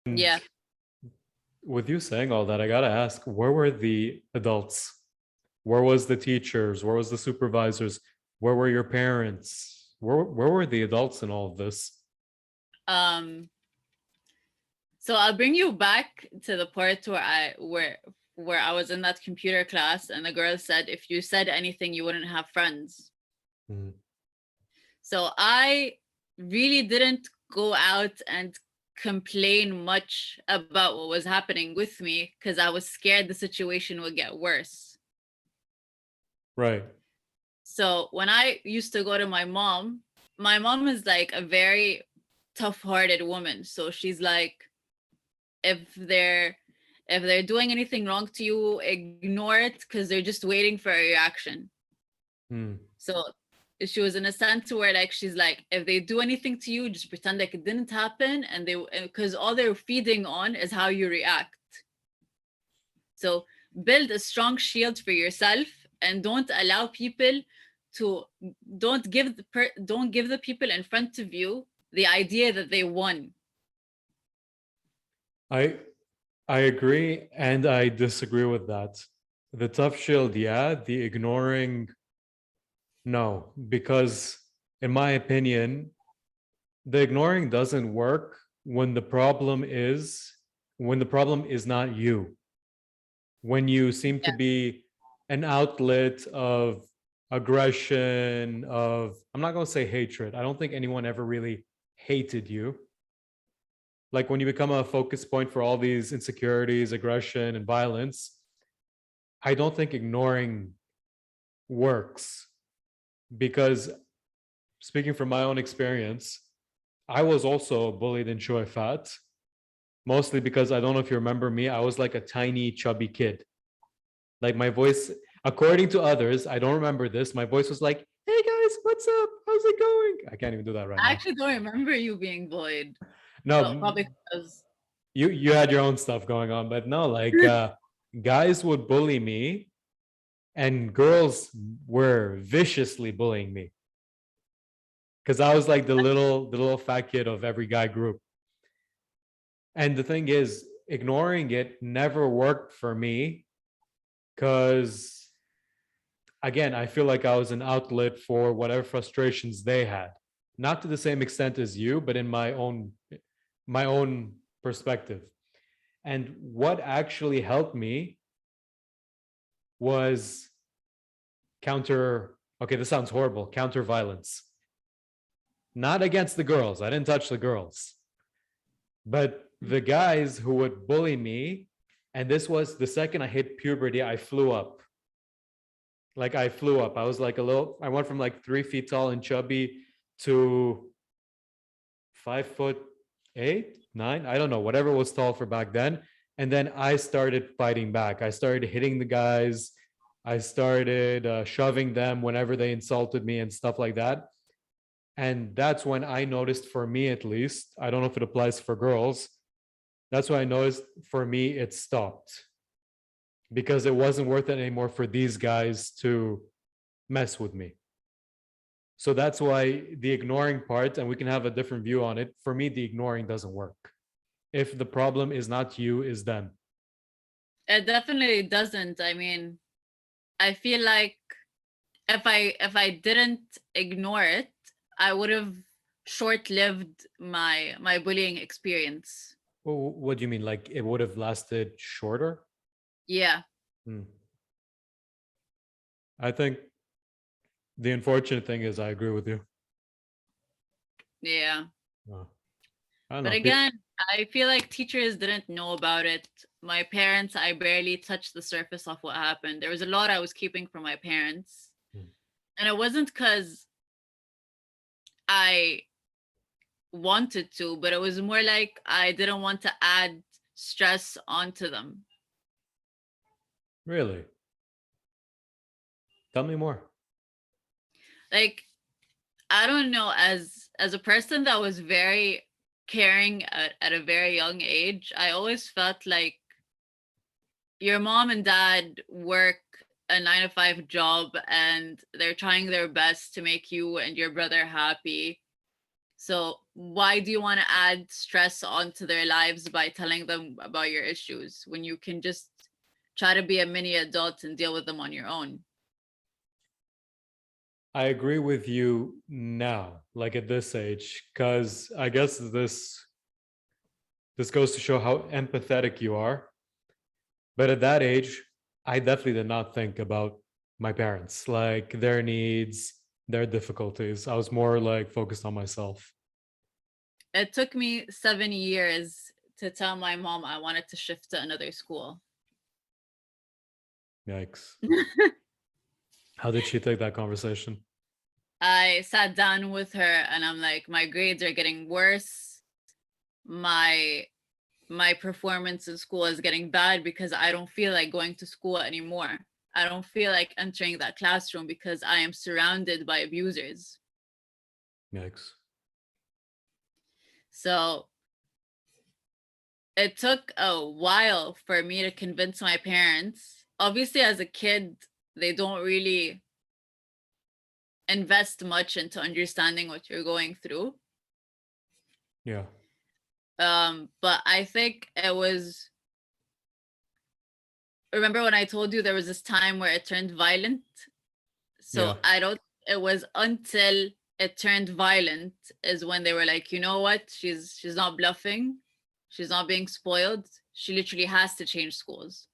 Yeah. With you saying all that, I gotta ask, where were the adults? Where was the teachers? Where was the supervisors? Where were your parents? Where were the adults in all of this? Um, so I'll bring you back to the part where I was in that computer class and the girl said if you said anything you wouldn't have friends. Mm. So I really didn't go out and complain much about what was happening with me because I was scared the situation would get worse. Right. So when I used to go to my mom is like a very tough-hearted woman. So she's like, if they're if they're doing anything wrong to you, ignore it because they're just waiting for a reaction. Mm. So she was in a sense where like she's like, if they do anything to you, just pretend like it didn't happen, and they because all they're feeding on is how you react. So build a strong shield for yourself and don't allow people to don't give the people in front of you the idea that they won. I I agree and I disagree with that. The tough shield, yeah. The ignoring, no. Because in my opinion, the ignoring doesn't work when the problem is not you. When you seem to Yeah. be an outlet of aggression, of, I'm not going to say hatred. I don't think anyone ever really hated you. Like when you become a focus point for all these insecurities, aggression, and violence, I don't think ignoring works. Because speaking from my own experience, I was also bullied in Shui Fat, mostly because I don't know if you remember me, I was like a tiny, chubby kid. Like my voice, according to others, I don't remember this. My voice was like, "Hey guys, what's up? How's it going?" I can't even do that right I now. actually don't remember you being bullied. Well, No, probably because you had your own stuff going on, but no, like guys would bully me, and girls were viciously bullying me because I was like the little fat kid of every guy group. And the thing is, ignoring it never worked for me because, again, I feel like I was an outlet for whatever frustrations they had. Not to the same extent as you, but in my own perspective. And what actually helped me was counter, okay, this sounds horrible, counter violence. Not against the girls. I didn't touch the girls. But the guys who would bully me, and this was the second I hit puberty, I flew up. Like I flew up. I was like I went from like 3 feet tall and chubby to 5'8", 9, I don't know, whatever was tall for back then. And then I started fighting back. I started hitting the guys. I started shoving them whenever they insulted me and stuff like that. And that's when I noticed, for me at least, I don't know if it applies for girls, that's when I noticed for me it stopped because it wasn't worth it anymore for these guys to mess with me. So that's why the ignoring part, and we can have a different view on it. For me, the ignoring doesn't work. If the problem is not you, is them. it definitely doesn't. I mean, I feel like if I didn't ignore it, I would have short-lived my bullying experience. What do you mean? Like it would have lasted shorter? Yeah. Hmm. I think the unfortunate thing is I agree with you. Yeah. Uh, I don't But know. again, I feel like teachers didn't know about it. My parents, I barely touched the surface of what happened. There was a lot I was keeping from my parents. Hmm. And it wasn't because I wanted to, but it was more like I didn't want to add stress onto them. Really? Tell me more. Like, I don't know, as a person that was very caring at a very young age, I always felt like your mom and dad work a 9 to 5 job and they're trying their best to make you and your brother happy. So why do you want to add stress onto their lives by telling them about your issues when you can just try to be a mini adult and deal with them on your own? I agree with you now, like at this age, because I guess this goes to show how empathetic you are. But at that age, I definitely did not think about my parents, like their needs, their difficulties. I was more like focused on myself. It took me 7 years to tell my mom I wanted to shift to another school. Yikes. How did she take that conversation? I sat down with her and I'm like, my grades are getting worse. My performance in school is getting bad because I don't feel like going to school anymore. I don't feel like entering that classroom because I am surrounded by abusers. Yikes. So it took a while for me to convince my parents. Obviously, as a kid, they don't really invest much into understanding what you're going through. Yeah. But I think it was, remember when I told you there was this time where it turned violent? So Yeah. it was until it turned violent is when they were like, you know what? She's not bluffing. She's not being spoiled. She literally has to change schools.